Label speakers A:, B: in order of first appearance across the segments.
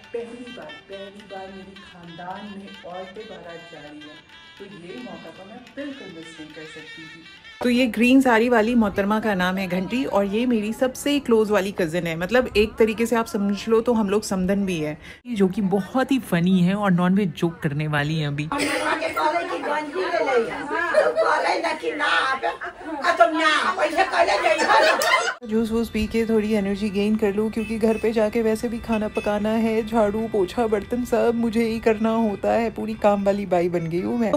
A: पहली बार मेरी खानदान में औरतें बारात जा रही है, तो ये मौका तो मैं बिल्कुल मिस नहीं कर सकती थी। तो ये ग्रीन साड़ी वाली मोहतरमा का नाम है घंटी और ये मेरी सबसे क्लोज वाली कज़न है। मतलब एक तरीके से आप समझ लो तो हम लोग समधन भी है,
B: जो कि बहुत ही फनी है और नॉनवेज जोक करने वाली है अभी।
A: जूस वूस पी के थोड़ी एनर्जी गेन कर लूँ, क्योंकि घर पे जाके वैसे भी खाना पकाना है, झाड़ू पोछा बर्तन सब मुझे ही करना होता है। पूरी काम वाली बाई बन गई हूँ मैं।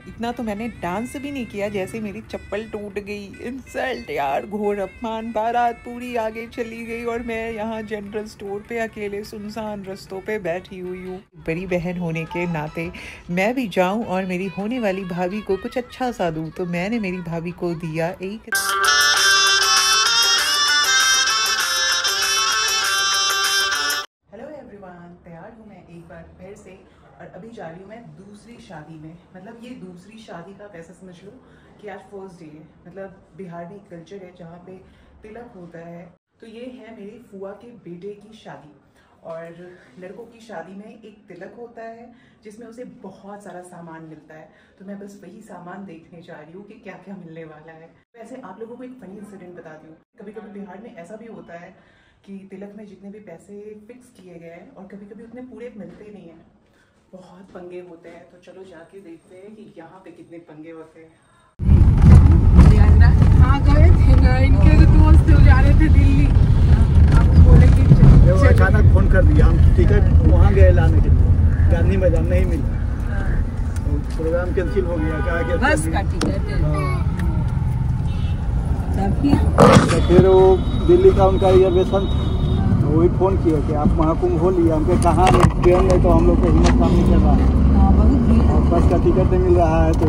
A: इतना तो मैंने डांस भी नहीं किया जैसे मेरी चप्पल टूट गई। इंसल्ट यार, घोर अपमान। बारात पूरी आगे चली गई और मैं यहाँ जनरल स्टोर पे अकेले सुनसान रास्तों पे बैठी हुई हूँ। बड़ी बहन होने के नाते मैं भी जाऊँ और मेरी होने वाली भाभी को कुछ अच्छा सा दूँ, तो मैंने मेरी भाभी को दिया एक तैयार हूँ मैं एक बार फिर से, और अभी जा रही हूँ मैं दूसरी शादी में। मतलब ये दूसरी शादी का ऐसा समझ लो कि आज फर्स्ट डे है। मतलब बिहार में एक कल्चर है जहाँ पे तिलक होता है। तो ये है मेरी फुआ के बेटे की शादी, और लड़कों की शादी में एक तिलक होता है जिसमें उसे बहुत सारा सामान मिलता है। तो मैं बस वही सामान देखने जा रही हूँ कि क्या क्या मिलने वाला है। वैसे आप लोगों को एक फनी इंसिडेंट बताती हूँ। कभी कभी बिहार में ऐसा भी होता है कि तिलक में जितने भी पैसे फिक्स किए गए हैं और कभी कभी उतने पूरे मिलते नहीं हैं, बहुत पंगे होते हैं। तो चलो जाके देखते हैं कि यहाँ पे कितने पंगे होते हैं।
C: हाँ गए थे ना, इनके दोस्त जा रहे थे दिल्ली। अब बोले कि
D: अचानक फोन कर दिया, हम टिकट वहाँ गए लाने के लिए, गांधी मैदान नहीं मिला, तो प्रोग्राम कैंसिल हो गया। कहा कि
C: बस का टिकट
D: तो फिर वो दिल्ली का उनका रिजर्वेशन था, तो वही फ़ोन किया कि आप महाकुंभ हो लिया। हमके कहाँ ट्रेन में, तो हम लोग का हिम्मत काम नहीं कर रहा है और बस का टिकट नहीं मिल रहा है, तो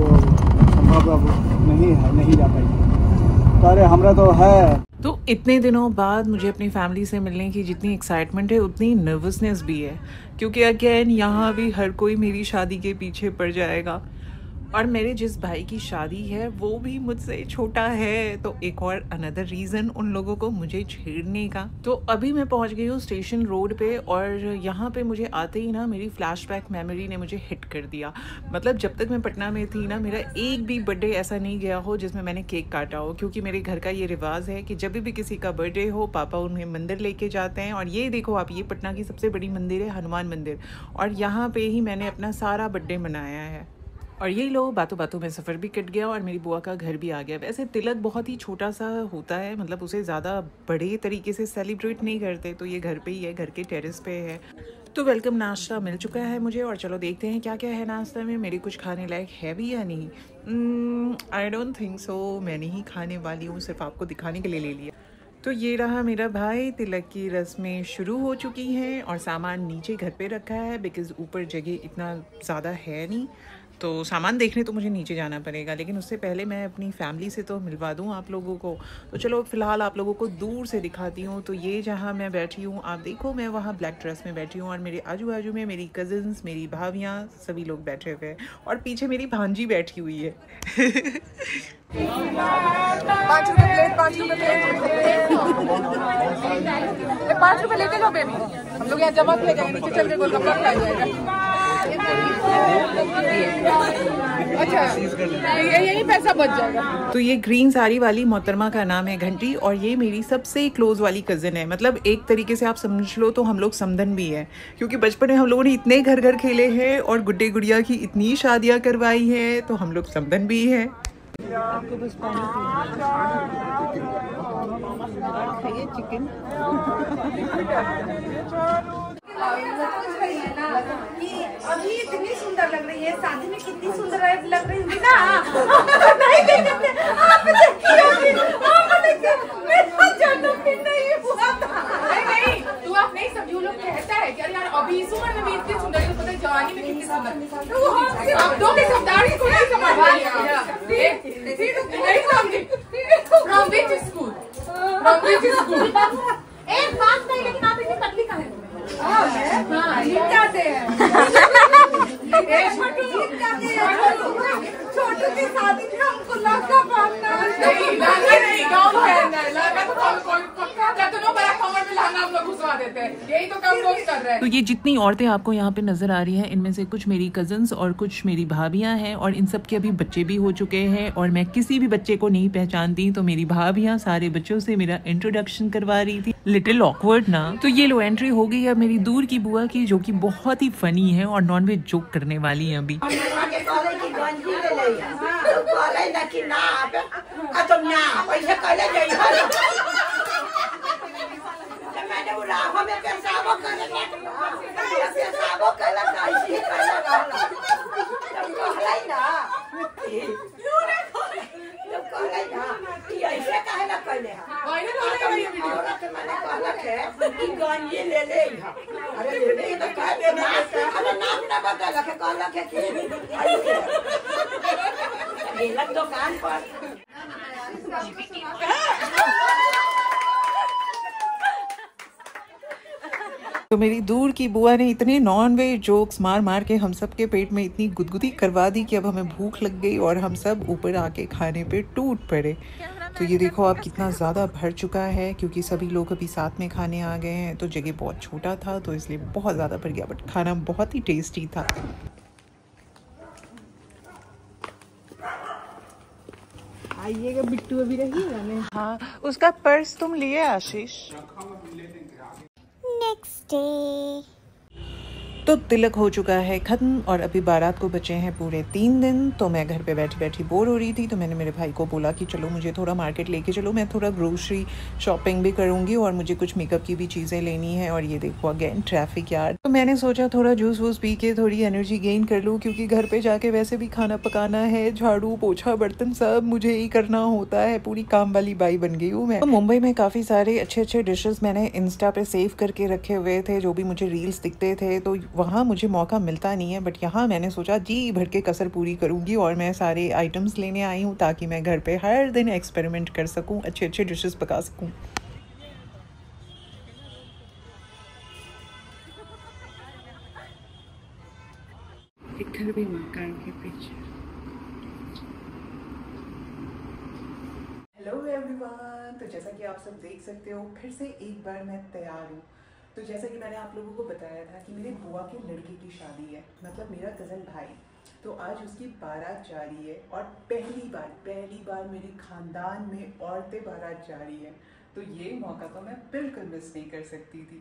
D: संभव अब नहीं है, नहीं जा पाएंगे। अरे हमरा तो है।
A: तो इतने दिनों बाद मुझे अपनी फैमिली से मिलने की जितनी एक्साइटमेंट है उतनी नर्वसनेस भी है, क्योंकि अगेन यहाँ भी हर कोई मेरी शादी के पीछे पड़ जाएगा। और मेरे जिस भाई की शादी है वो भी मुझसे छोटा है, तो एक और अनदर रीज़न उन लोगों को मुझे छेड़ने का। तो अभी मैं पहुंच गई हूँ स्टेशन रोड पे, और यहाँ पे मुझे आते ही ना मेरी फ्लैशबैक मेमोरी ने मुझे हिट कर दिया। मतलब जब तक मैं पटना में थी ना, मेरा एक भी बर्थडे ऐसा नहीं गया हो जिसमें मैंने केक काटा हो, क्योंकि मेरे घर का ये रिवाज है कि जब भी किसी का बर्थडे हो पापा उन्हें मंदिर लेके जाते हैं। और ये देखो आप, ये पटना की सबसे बड़ी मंदिर है हनुमान मंदिर, और यहाँ पे ही मैंने अपना सारा बर्थडे मनाया है। और यही लोग बातों बातों में सफ़र भी कट गया और मेरी बुआ का घर भी आ गया। वैसे तिलक बहुत ही छोटा सा होता है, मतलब उसे ज़्यादा बड़े तरीके से सेलिब्रेट नहीं करते, तो ये घर पे ही है, घर के टेरेस पे है। तो वेलकम नाश्ता मिल चुका है मुझे, और चलो देखते हैं क्या क्या है नाश्ता में। मेरे कुछ खाने लायक है भी या नहीं। I don't think so. मैं नहीं खाने वाली हूँ, सिर्फ आपको दिखाने के लिए ले लिया। तो ये रहा मेरा भाई। तिलक की रस्में शुरू हो चुकी हैं और सामान नीचे घर पे रखा है, बिकॉज़ ऊपर जगह इतना ज़्यादा है नहीं, तो सामान देखने तो मुझे नीचे जाना पड़ेगा। लेकिन उससे पहले मैं अपनी फैमिली से तो मिलवा दूँ आप लोगों को। तो चलो फ़िलहाल आप लोगों को दूर से दिखाती हूँ। तो ये जहाँ मैं बैठी हूँ, आप देखो, मैं वहाँ ब्लैक ड्रेस में बैठी हूँ, और मेरे आजू बाजू में मेरी कज़न्स, मेरी भाभियाँ, सभी लोग बैठे हुए हैं, और पीछे मेरी भांजी बैठी हुई है।
C: 5 रुपए प्लेट, 5 रुपए प्लेट, 5 रुपए लेते लो बेबी। हम लोग यहाँ जमा ले जाएंगे, नीचे चल के गोलगप्पा खाया जाएगा। अच्छा, यही पैसा बच जाएगा।
A: तो ये ग्रीन साड़ी वाली मोहतरमा का नाम है घंटी, और ये मेरी सबसे क्लोज वाली कज़न है। मतलब एक तरीके से आप समझ लो तो हम लोग समधन भी है, क्योंकि बचपन में हम लोगों ने इतने घर घर खेले हैं और गुड्डे गुड़िया की इतनी शादियाँ करवाई हैं, तो हम लोग समधन भी है।
C: आपको बस पानी खाइए, चिकन। अभी इतनी सुंदर लग रही है, शादी में कितनी सुंदर लग रही है ना। नहीं देखते आप, देखिए आप देखिए, मेरा जन्मदिन नहीं हुआ था। नहीं तू आप नहीं समझी, वो लोग कहता है कि यार अभी इस उम्र में भी इतनी सुंदर, तो पता है जवानी में कितनी आप दो के दाढ़ी को नहीं समझ रही एक बात नहीं, लेकिन आप इतनी पतली का है। छोटू की शादी में हमको लगा बांधना नहीं, गाँव हम लोग घुसवा देते हैं, यही तो काम लोग कर रहे हैं।
B: तो ये जितनी औरतें आपको यहाँ पे नजर आ रही हैं, इनमें से कुछ मेरी कजन्स और कुछ मेरी भाभियाँ हैं, और इन सब के अभी बच्चे भी हो चुके हैं, और मैं किसी भी बच्चे को नहीं पहचानती, तो मेरी भाभियाँ सारे बच्चों से मेरा इंट्रोडक्शन करवा रही थी। लिटिल ऑकवर्ड ना। तो ये लो एंट्री हो गई है मेरी दूर की बुआ की, जो कि बहुत ही फनी है और नॉनवेज जोक करने वाली है अभी।
C: दुकान पर
A: तो मेरी दूर की बुआ ने इतने नॉन वेज जोक्स मार मार के हम सब के पेट में इतनी गुदगुदी करवा दी कि अब हमें भूख लग गई और हम सब ऊपर आके खाने पे टूट पड़े। तो ये देखो अब कितना ज़्यादा भर चुका है, क्योंकि सभी लोग अभी साथ में खाने आ गए हैं। तो जगह बहुत छोटा था तो इसलिए बहुत ज़्यादा भर गया, बट खाना बहुत ही टेस्टी था।
C: आइएगा, बिट्टू अभी रहिएगा ना।
A: हाँ, उसका पर्स तुम लिए आशीष।
E: नेक्स्ट डे
A: तो तिलक हो चुका है ख़त्म और अभी बारात को बचे हैं पूरे 3 दिन। तो मैं घर पे बैठी बैठी बोर हो रही थी, तो मैंने मेरे भाई को बोला कि चलो मुझे थोड़ा मार्केट लेके चलो, मैं थोड़ा ग्रोसरी शॉपिंग भी करूँगी और मुझे कुछ मेकअप की भी चीज़ें लेनी है। और ये देखो अगेन ट्रैफिक यार। तो मैंने सोचा थोड़ा जूस वूस पी के थोड़ी एनर्जी गेन कर लूँ, क्योंकि घर पर जाके वैसे भी खाना पकाना है, झाड़ू पोछा बर्तन सब मुझे ही करना होता है। पूरी काम वाली बाई बन गई हूँ मैं। तो मुंबई में काफ़ी सारे अच्छे अच्छे डिशेज़ मैंने इंस्टा पे सेव करके रखे हुए थे, जो भी मुझे रील्स दिखते थे। तो वहाँ मुझे मौका मिलता नहीं है, बट यहाँ मैंने सोचा जी भर के कसर पूरी करूँगी और मैं सारे आइटम्स लेने आई हूँ ताकि मैं घर पे हर दिन एक्सपेरिमेंट कर सकूँ, अच्छे अच्छे डिशेस पका सकूँ। एक घर भी मकान के पीछे। हेलो एवरीवन, तो जैसा कि आप सब देख सकते हो फिर से एक बार मैं तैयार हूँ। तो जैसा कि मैंने आप लोगों को बताया था कि मेरे बुआ के लड़के की शादी है, मतलब मेरा कज़न भाई। तो आज उसकी बारात जा रही है और पहली बार मेरे ख़ानदान में औरतें बारात जा रही है। तो ये मौका तो मैं बिल्कुल मिस नहीं कर सकती थी।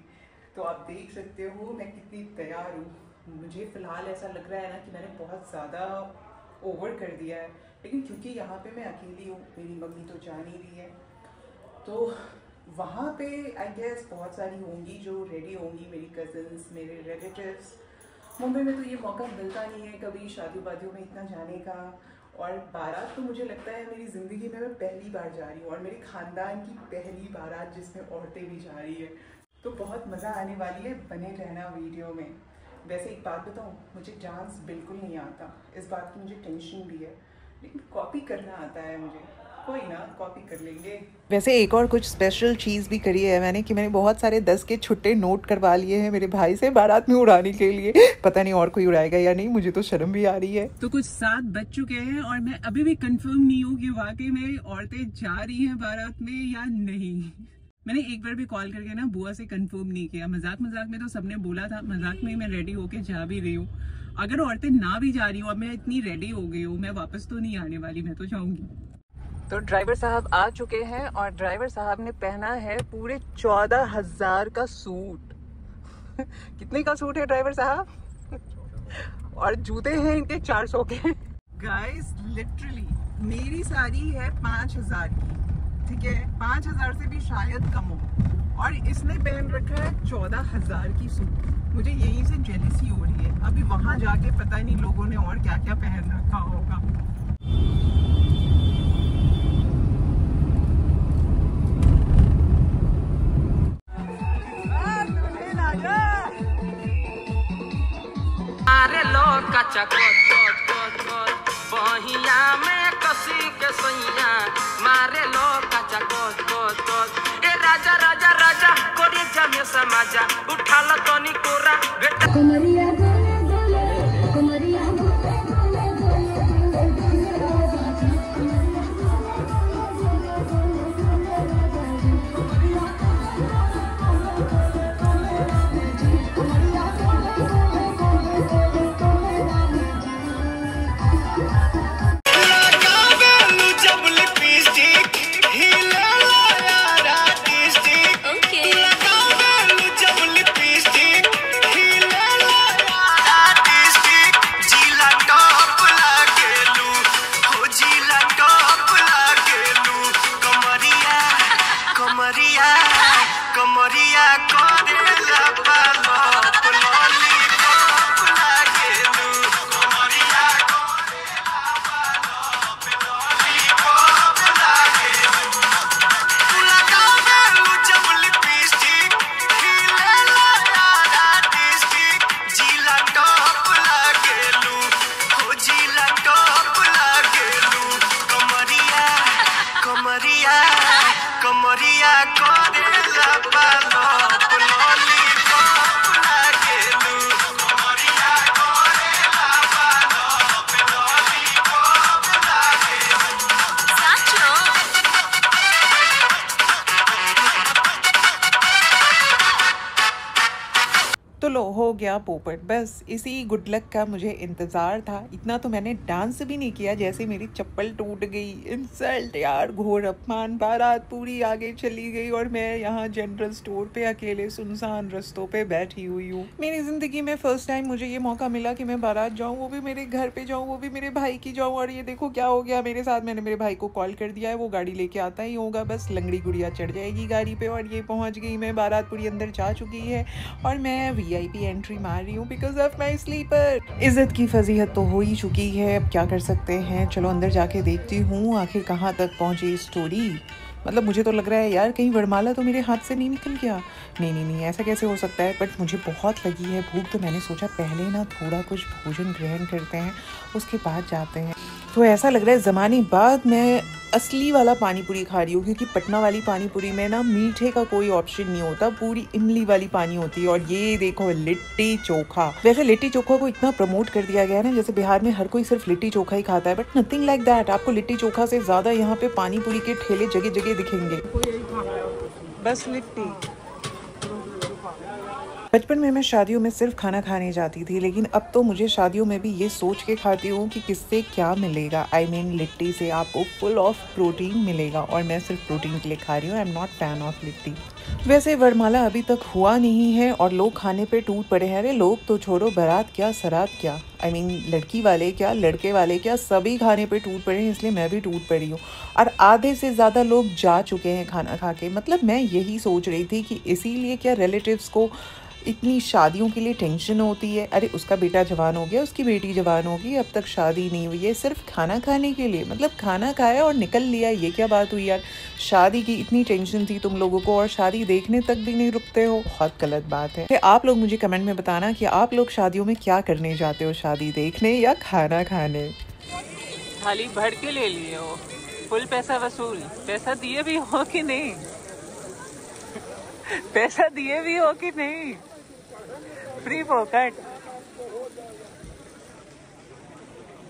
A: तो आप देख सकते हो मैं कितनी तैयार हूँ। मुझे फ़िलहाल ऐसा लग रहा है ना कि मैंने बहुत ज़्यादा ओवर कर दिया है, लेकिन क्योंकि यहाँ पे मैं अकेली हूँ, मेरी मम्मी तो जा नहीं रही है, तो वहाँ पे आई गेस बहुत सारी होंगी जो रेडी होंगी, मेरी कज़न्स, मेरे रिलेटिव्स। मुंबई में तो ये मौका मिलता नहीं है कभी शादी वादियों में इतना जाने का। और बारात तो मुझे लगता है मेरी ज़िंदगी में मैं पहली बार जा रही हूँ, और मेरे ख़ानदान की पहली बारात जिसमें औरतें भी जा रही है। तो बहुत मज़ा आने वाली है, बने रहना वीडियो में। वैसे एक बात बताऊँ, मुझे डांस बिल्कुल नहीं आता, इस बात की मुझे टेंशन भी है, लेकिन कॉपी करना आता है मुझे। कोई ना, कॉपी कर लेंगे। वैसे एक और कुछ स्पेशल चीज़ भी करी है मैंने कि मैंने बहुत सारे 10 के छुट्टे नोट करवा लिए हैं मेरे भाई से बारात में उड़ाने के लिए। पता नहीं और कोई उड़ाएगा या नहीं, मुझे तो शर्म भी आ रही है।
B: तो कुछ 7 बज चुके हैं और मैं अभी भी कंफर्म नहीं हूँ कि वाकई में औरतें जा रही हैं बारात में या नहीं। मैंने एक बार भी कॉल करके ना बुआ से कंफर्म नहीं किया। मजाक में तो सबने बोला था, मजाक में मैं रेडी होके जा भी रही हूँ। अगर औरतें ना भी जा रही हूँ, अब मैं इतनी रेडी हो गई हूँ, मैं वापस तो नहीं आने वाली, मैं तो जाऊंगी।
A: तो ड्राइवर साहब आ चुके हैं और ड्राइवर साहब ने पहना है पूरे 14,000 का सूट। कितने का सूट है ड्राइवर साहब? और जूते हैं इनके 400 के। गाइस लिटरली मेरी साड़ी है 5,000 की, ठीक है, 5,000 से भी शायद कम हो, और इसने पहन रखा है 14,000 की सूट। मुझे यहीं से जेलसी हो रही है। अभी वहां जाके पता नहीं लोगों ने और क्या क्या पहन रखा होगा।
F: सारे लोग
E: कच्चा कोत बहिया में कसी के सैया मारे लो कच्चा कोत ए राजा राजा राजा कोरी जमे समाजा उठा लो तनी कोरा बेटा
C: कमरिया
E: कमरिया करेला पालप लॉलीपॉप लागेलू कमरिया करेला पालप लॉलीपॉप लागेलू तू लगावेलू जब लिपस्टिक खिलेला यारा डिस्ट्रिक्ट जिला टॉप लागेलू हो जिला टॉप लागेलू कमरिया कमरिया कमरिया करेला पालप लॉलीपॉप लागेलू कमरिया करेला पालप लॉलीपॉप लागेलू साचो
A: तो लो हो गया पोपट। बस इसी गुड लक का मुझे इंतज़ार था। इतना तो मैंने डांस भी नहीं किया जैसे मेरी चप्पल टूट गई। इंसल्ट यार, घोर अपमान। बारात पूरी आगे चली गई और मैं यहाँ जनरल स्टोर पे अकेले सुनसान रास्तों पे बैठी हुई हूँ। मेरी ज़िंदगी में फ़र्स्ट टाइम मुझे ये मौका मिला कि मैं बारात जाऊँ, वो भी मेरे घर पे जाऊँ, वो भी मेरे भाई की जाऊँ। और ये देखो क्या हो गया मेरे साथ। मैंने मेरे भाई को कॉल कर दिया है, वो गाड़ी लेके आता ही होगा। बस लंगड़ी गुड़िया चढ़ जाएगी गाड़ी पे और ये पहुँच गई। मैं बारात पूरी अंदर जा चुकी है और मैं VIP एंट्री मार रही हूँ बिकॉज ऑफ माई स्लीपर। इज्जत की फजीहत तो हो ही चुकी है, अब क्या कर सकते हैं। चलो अंदर जाके देखती हूँ आखिर कहाँ तक पहुँची स्टोरी। मतलब मुझे तो लग रहा है यार कहीं वरमाला तो मेरे हाथ से नहीं निकल गया। नहीं ऐसा कैसे हो सकता है। बट मुझे बहुत लगी है भूख, तो मैंने सोचा पहले ना थोड़ा कुछ भोजन ग्रहण करते हैं, उसके बाद जाते हैं। तो ऐसा लग रहा है ज़माने बाद मैं असली वाला पानी पूरी खा रही हूँ, क्योंकि पटना वाली पानी पूरी में ना मीठे का कोई ऑप्शन नहीं होता, पूरी इमली वाली पानी होती है। और ये देखो लिट्टी चोखा। वैसे लिट्टी चोखा को इतना प्रमोट कर दिया गया है ना, जैसे बिहार में हर कोई सिर्फ लिट्टी चोखा ही खाता है, बट नथिंग लाइक दैट। आपको लिट्टी चोखा से ज़्यादा यहाँ पे पानी पूरी के ठेले जगह जगह दिखेंगे। बस लिट्टी। बचपन में मैं शादियों में सिर्फ खाना खाने जाती थी, लेकिन अब तो मुझे शादियों में भी ये सोच के खाती हूँ कि किससे क्या मिलेगा। I mean, लिट्टी से आपको फुल ऑफ प्रोटीन मिलेगा और मैं सिर्फ प्रोटीन के लिए खा रही हूँ। I am not fan of litti. वैसे वरमाला अभी तक हुआ नहीं है और लोग खाने पे टूट पड़े हैं। अरे लोग तो छोड़ो, बारात क्या सरात क्या, I mean, लड़की वाले क्या लड़के वाले क्या, सभी खाने पे टूट पड़े हैं, इसलिए मैं भी टूट पड़ी हूँ। और आधे से ज़्यादा लोग जा चुके हैं खाना खा के। मतलब मैं यही सोच रही थी कि इसीलिए क्या रिलेटिव्स को इतनी शादियों के लिए टेंशन होती है। अरे उसका बेटा जवान हो गया, उसकी बेटी जवान होगी, अब तक शादी नहीं हुई है, सिर्फ खाना खाने के लिए। मतलब खाना खाया और निकल लिया, ये क्या बात हुई यार। शादी की इतनी टेंशन थी तुम लोगों को और शादी देखने तक भी नहीं रुकते हो, बहुत गलत बात है। आप लोग मुझे कमेंट में बताना कि आप लोग शादियों में क्या करने जाते हो, शादी देखने या खाना खाने।
B: थाली भर के ले लिए हो, फुल पैसा वसूल। पैसा दिए भी हो कि नहीं? पैसा दिए भी हो कि नहीं? फ्री फोकट।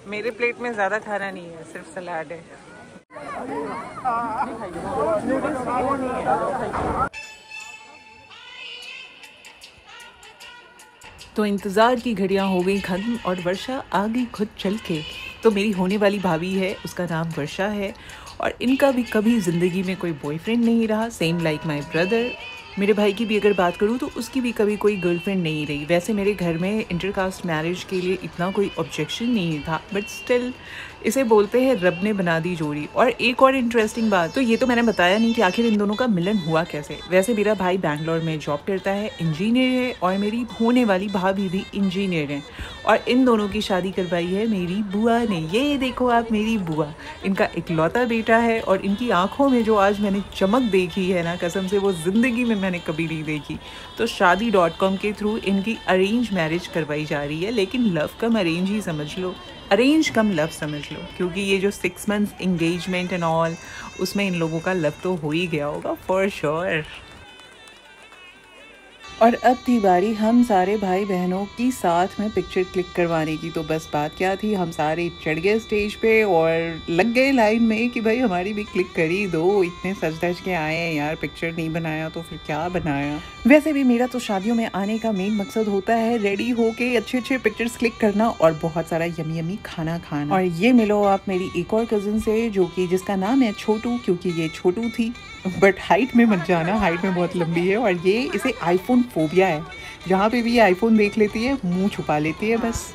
B: मेरे प्लेट में ज्यादा खाना नहीं है, सिर्फ सलाद है। तो इंतज़ार की घड़ियां हो गई ख़त्म और वर्षा आ गई खुद चल के। तो मेरी होने वाली भाभी है, उसका नाम वर्षा है और इनका भी कभी ज़िंदगी में कोई बॉयफ्रेंड नहीं रहा, सेम लाइक माय ब्रदर। मेरे भाई की भी अगर बात करूँ तो उसकी भी कभी कोई गर्लफ्रेंड नहीं रही। वैसे मेरे घर में इंटरकास्ट मैरिज के लिए इतना कोई ऑब्जेक्शन नहीं था, बट स्टिल इसे बोलते हैं रब ने बना दी जोड़ी। और एक और इंटरेस्टिंग बात, तो ये तो मैंने बताया नहीं कि आखिर इन दोनों का मिलन हुआ कैसे। वैसे मेरा भाई बैंगलोर में जॉब करता है, इंजीनियर है, और मेरी होने वाली भाभी भी इंजीनियर है। और इन दोनों की शादी करवाई है मेरी बुआ ने। ये देखो आप, मेरी बुआ, इनका इकलौता बेटा है और इनकी आंखों में जो आज मैंने चमक देखी है ना, कसम से वो ज़िंदगी में
A: मैंने कभी नहीं देखी। तो शादी.com के थ्रू इनकी अरेंज मैरिज करवाई जा रही है, लेकिन लव कम अरेंज ही समझ लो, अरेंज कम लव समझ लो, क्योंकि ये जो 6 months एंगेजमेंट एंड ऑल, उसमें इन लोगों का लव तो हो ही गया होगा फॉर श्योर। और अब थी बारी हम सारे भाई बहनों की साथ में पिक्चर क्लिक करवाने की। तो बस बात क्या थी, हम सारे चढ़ गए स्टेज पे और लग गए लाइन में कि भाई हमारी भी क्लिक कर ही दो, इतने सज धज के आए हैं यार, पिक्चर नहीं बनाया तो फिर क्या बनाया। वैसे भी मेरा तो शादियों में आने का मेन मकसद होता है रेडी होके अच्छे अच्छे पिक्चर्स क्लिक करना और बहुत सारा यमी यमी खाना खाना। और ये मिलो आप मेरी एक और कज़न से, जो कि जिसका नाम है छोटू, क्योंकि ये छोटू थी, बट हाइट में मत जाना, हाइट में बहुत लंबी है और ये इसे आईफोन फोबिया है, जहाँ पे भी ये आईफोन देख लेती है मुंह छुपा लेती है बस।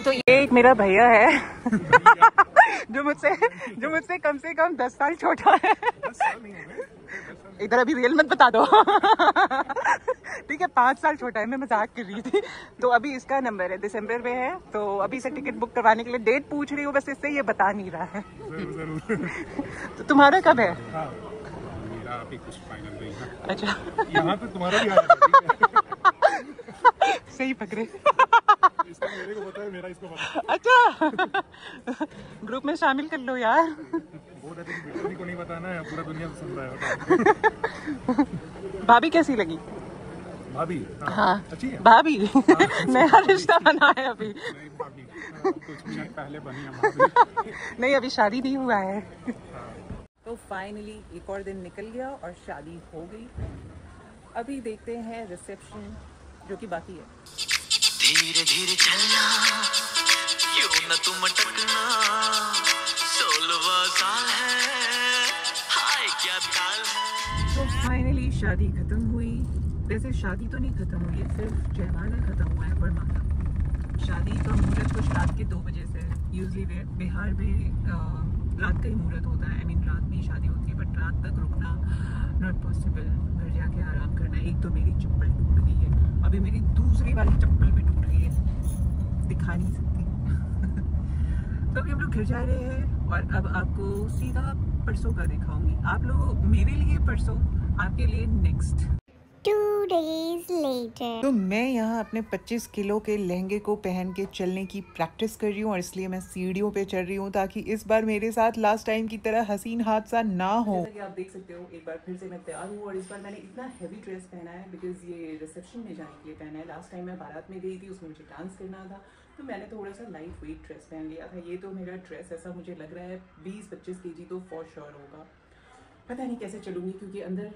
A: तो ये एक मेरा भैया है जो मुझसे कम से कम 10 साल छोटा है। इधर अभी रियल मत बता दो ठीक है, 5 साल छोटा है, मैं मजाक कर रही थी। तो अभी इसका नंबर है, दिसंबर में है, तो अभी से टिकट बुक करवाने के लिए डेट पूछ रही हूँ, बस इससे ये बता नहीं रहा है। तो तुम्हारा कब है?
F: मेरा अभी कुछ फाइनल नहीं है।
A: अच्छा
F: यहाँ पे तुम्हारा भी आया
A: सही पकड़े
F: इसका मेरे को पता है, मेरा इसको पता है।
A: अच्छा ग्रुप में शामिल कर लो यार।
F: वो रहते कि बिल्कुल को नहीं बताना है, पूरा दुनिया सुन रहा है।
A: भाभी कैसी लगी?
F: भाभी
A: हाँ
F: अच्छी है
A: भाभी नया रिश्ता बना है अभी?
F: नहीं भाभी कुछ मिनट पहले बनी है भाभी।
A: नहीं अभी शादी नहीं हुआ है। तो फाइनली एक और दिन निकल गया और शादी हो गई। अभी देखते हैं रिसेप्शन जो कि बाकी है।
G: धीरे धीरे चलना, क्यों न तुम अटकना, 16वां साल है, हाय क्या काल है।
A: तो फाइनली शादी खत्म हुई। वैसे शादी तो नहीं खत्म हुई है, सिर्फ जयमाला खत्म हुआ है वरमाला। शादी का मुहूर्त कुछ रात के 2 बजे से है। यूजली बिहार में रात का ही मुहूर्त होता है, आई मीन रात में ही शादी होती है, बट रात तक रुकना नॉट पॉसिबल। घर जाके आराम करना है। एक तो मेरी चप्पल टूट गई है, अभी मेरी दूसरी वाली चप्पल भी टूट गई है, दिखा नहीं सकती तो अभी हम लोग घर जा रहे हैं और अब आपको सीधा परसों का दिखाऊंगी। आप लोग मेरे लिए परसों, आपके लिए नेक्स्ट।
H: 2 days later.
A: तो मैं यहाँ अपने 25 किलो के लहंगे को पहन के चलने की प्रैक्टिस कर रही हूँ और इसलिए मैं सीढ़ियों पे चढ़ रही हूँ ताकि इस बार मेरे साथ लास्ट टाइम की तरह हसीन हादसा ना हो। जैसा कि आप देख सकते हो एक बार फिर से मैं तैयार हूँ और इस बार मैंने इतना हैवी ड्रेस पहना है बिकॉज ये रिसेप्शन में जाने के लिए पहना है। लास्ट टाइम मैं बारात में गई थी, उसमें मुझे डांस करना था, तो मैंने थोड़ा सा लाइट वेट ड्रेस पहन लिया था। ये तो मेरा ड्रेस ऐसा मुझे लग रहा है 20-25 kg तो फॉर श्योर होगा। पता नहीं कैसे चलूँगी क्योंकि अंदर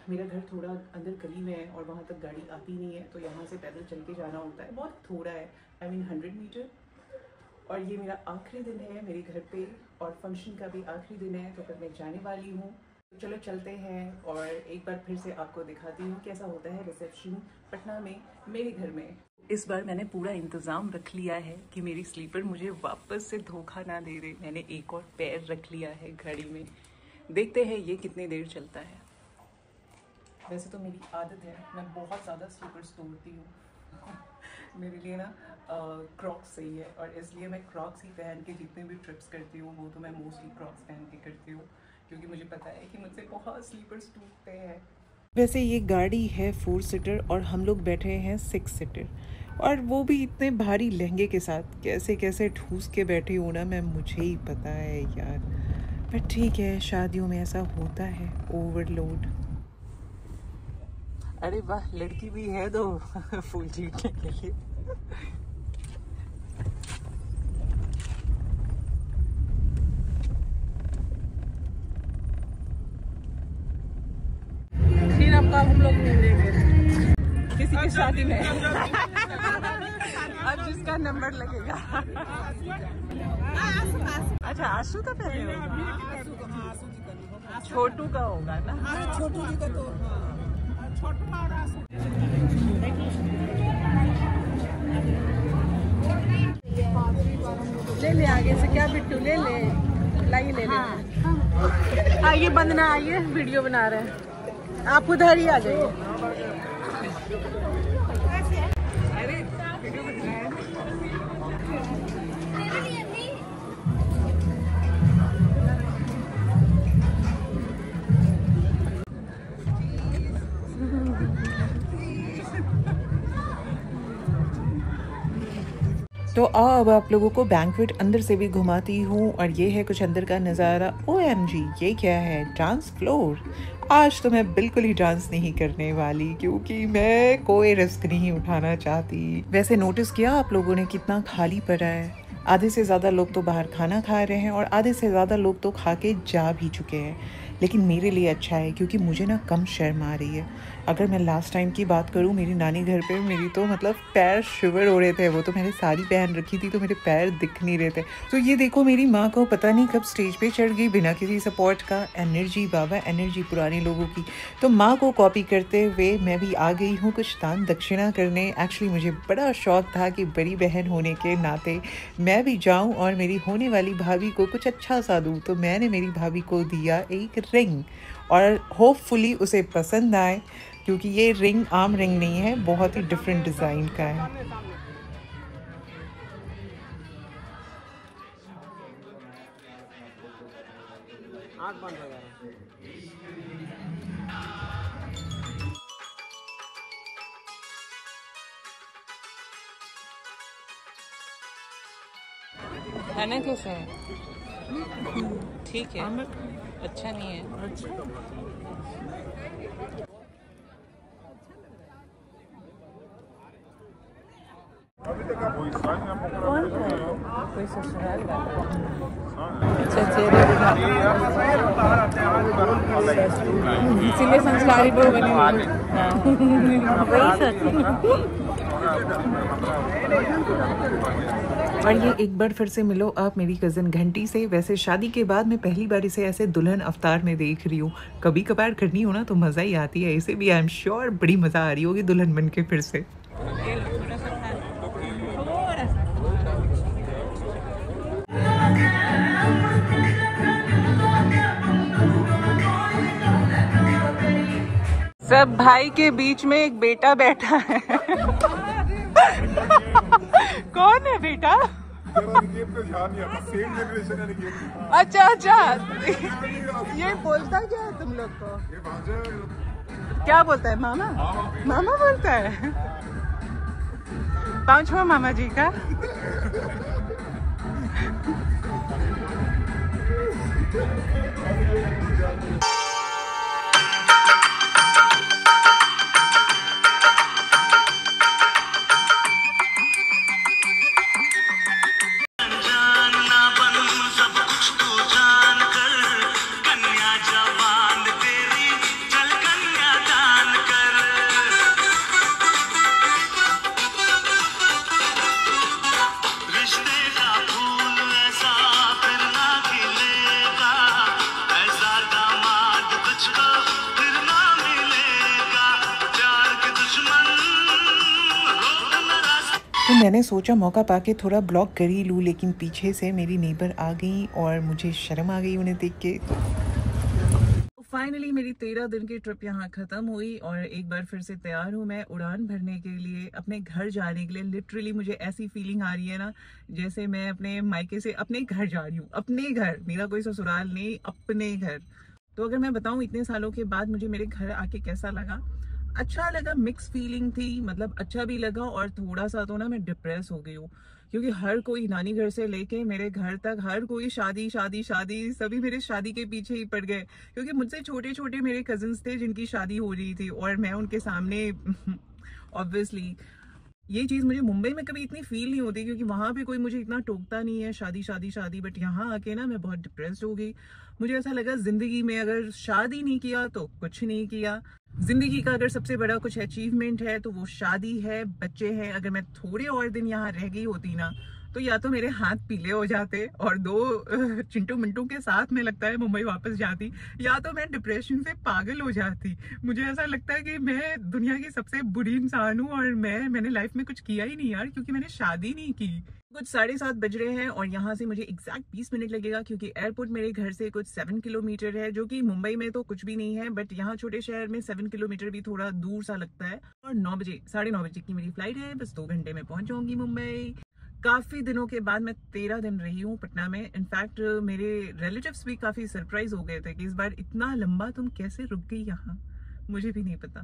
A: मेरा घर थोड़ा अंदर गली में है और वहाँ तक गाड़ी आती नहीं है, तो यहाँ से पैदल चल के जाना होता है। बहुत थोड़ा है, आई मीन 100 मीटर। और ये मेरा आखिरी दिन है मेरे घर पे और फंक्शन का भी आखिरी दिन है, तो फिर मैं जाने वाली हूँ। तो चलो चलते हैं और एक बार फिर से आपको दिखाती हूँ कैसा होता है रिसेप्शन पटना में मेरे घर में। इस बार मैंने पूरा इंतज़ाम रख लिया है कि मेरी स्लीपर मुझे वापस से धोखा ना दे दे। मैंने एक और पैर रख लिया है घड़ी में, देखते हैं ये कितनी देर चलता है। वैसे तो मेरी आदत है, मैं बहुत ज़्यादा स्लीपर्स तोड़ती हूँ मेरे लिए ना क्रॉक्स सही है और इसलिए मैं क्रॉक्स ही पहन के जितने भी ट्रिप्स करती हूँ वो तो मैं मोस्टली क्रॉक्स पहन के करती हूँ क्योंकि मुझे पता है कि मुझसे बहुत स्लीपर्स टूटते हैं। वैसे ये गाड़ी है 4 सीटर और हम लोग बैठे हैं 6 सीटर और वो भी इतने भारी लहंगे के साथ। कैसे कैसे ठूस के बैठी हूँ ना मैं, मुझे ही पता है यार, पर ठीक है, शादियों में ऐसा होता है, ओवरलोड। अरे वाह, लड़की भी है तो फूल जीतने के लिए। फिर आपका हम लोग मिलेंगे किसी की शादी में अब जिसका नंबर लगेगा। अच्छा आशु का पहले होगा, छोटू का होगा ना? छोटू जी का तो छोटू और आशु। ले ले आगे से, क्या बिट्टू ले ले, लाइए ले ले। आइए बंद ना, आइए वीडियो बना रहे हैं, आप उधर ही आ जाइए। अरे वीडियो बन रहा है। तो आओ अब आप लोगों को बैंक्वेट अंदर से भी घुमाती हूँ और ये है कुछ अंदर का नज़ारा। OMG, ये क्या है? Dance floor. आज तो मैं बिल्कुल ही डांस नहीं करने वाली क्योंकि मैं कोई रिस्क नहीं उठाना चाहती। वैसे नोटिस किया आप लोगों ने कितना खाली पड़ा है? आधे से ज़्यादा लोग तो बाहर खाना खा रहे हैं और आधे से ज़्यादा लोग तो खा के जा भी चुके हैं। लेकिन मेरे लिए अच्छा है क्योंकि मुझे ना कम शर्म आ रही है। अगर मैं लास्ट टाइम की बात करूं, मेरी नानी घर पे मेरी तो मतलब पैर शिवर हो रहे थे। वो तो मैंने साड़ी पहन रखी थी तो मेरे पैर दिख नहीं रहे थे। तो ये देखो मेरी माँ को पता नहीं कब स्टेज पे चढ़ गई बिना किसी सपोर्ट का। एनर्जी बाबा, एनर्जी पुराने लोगों की। तो माँ को कॉपी करते हुए मैं भी आ गई हूँ कुछ दान दक्षिणा करने। एक्चुअली मुझे बड़ा शौक था कि बड़ी बहन होने के नाते मैं भी जाऊँ और मेरी होने वाली भाभी को कुछ अच्छा सा दूँ। तो मैंने मेरी भाभी को दिया एक रिंग और होपफुली उसे पसंद आए क्योंकि ये रिंग आम रिंग नहीं है, बहुत ही डिफरेंट डिज़ाइन का है।
B: खाना कैसा है? ठीक है, अच्छा नहीं है। कोई ससुराल इसीलिए संस्कारी वो बने।
A: और ये एक बार फिर से मिलो आप मेरी कज़न घंटी से। वैसे शादी के बाद मैं पहली बार इसे ऐसे दुल्हन अवतार में देख रही हूँ। कभी कभार करनी हो ना तो मज़ा ही आती है। इसे भी आई एम श्योर बड़ी मज़ा आ रही होगी दुल्हन बन के फिर से।
B: सब भाई के बीच में एक बेटा बैठा है। कौन है बेटा? अच्छा अच्छा, ये बोलता क्या है तुम लोग को? क्या बोलता है? मामा? मामा बोलता है। पांचवा मामा जी का।
A: तो मैंने सोचा मौका पाके थोड़ा ब्लॉग कर ही लूँ, लेकिन पीछे से मेरी नेबर आ गई और मुझे शर्म आ गई उन्हें देख के। फाइनली मेरी 13 दिन की ट्रिप यहाँ ख़त्म हुई और एक बार फिर से तैयार हूँ मैं उड़ान भरने के लिए, अपने घर जाने के लिए। लिटरली मुझे ऐसी फीलिंग आ रही है ना जैसे मैं अपने मायके से अपने घर जा रही हूँ। अपने घर, मेरा कोई ससुराल नहीं, अपने घर। तो अगर मैं बताऊँ इतने सालों के बाद मुझे मेरे घर आके कैसा लगा, अच्छा लगा। मिक्स फीलिंग थी, मतलब अच्छा भी लगा और थोड़ा सा तो ना मैं डिप्रेस हो गई हूँ क्योंकि हर कोई नानी घर से लेके मेरे घर तक हर कोई शादी शादी शादी, सभी मेरे शादी के पीछे ही पड़ गए क्योंकि मुझसे छोटे छोटे मेरे कजिन्स थे जिनकी शादी हो रही थी और मैं उनके सामने ऑब्वियसली ये चीज़ मुझे मुंबई में कभी इतनी फील नहीं होती क्योंकि वहाँ पे कोई मुझे इतना टोकता नहीं है शादी शादी शादी। बट यहाँ आके ना मैं बहुत डिप्रेस्ड हो गई। मुझे ऐसा लगा जिंदगी में अगर शादी नहीं किया तो कुछ नहीं किया। जिंदगी का अगर सबसे बड़ा कुछ अचीवमेंट है तो वो शादी है, बच्चे हैं। अगर मैं थोड़े और दिन यहाँ रह गई होती ना तो या तो मेरे हाथ पीले हो जाते और 2 चिंटू मिंटू के साथ में लगता है मुंबई वापस जाती, या तो मैं डिप्रेशन से पागल हो जाती। मुझे ऐसा लगता है कि मैं दुनिया की सबसे बुरी इंसान हूँ और मैंने लाइफ में कुछ किया ही नहीं यार, क्योंकि मैंने शादी नहीं की। कुछ 7:30 बज रहे हैं और यहाँ से मुझे एग्जैक्ट 20 मिनट लगेगा क्योंकि एयरपोर्ट मेरे घर से कुछ 7 किलोमीटर है, जो कि मुंबई में तो कुछ भी नहीं है, बट यहाँ छोटे शहर में 7 किलोमीटर भी थोड़ा दूर सा लगता है। और 9 बजे 9:30 बजे की मेरी फ्लाइट है, बस 2 घंटे में पहुंच जाऊंगी मुंबई। काफ़ी दिनों के बाद मैं 13 दिन रही हूँ पटना में। इनफैक्ट मेरे रिलेटिव्स भी काफ़ी सरप्राइज हो गए थे कि इस बार इतना लंबा तुम कैसे रुक गई यहाँ, मुझे भी नहीं पता।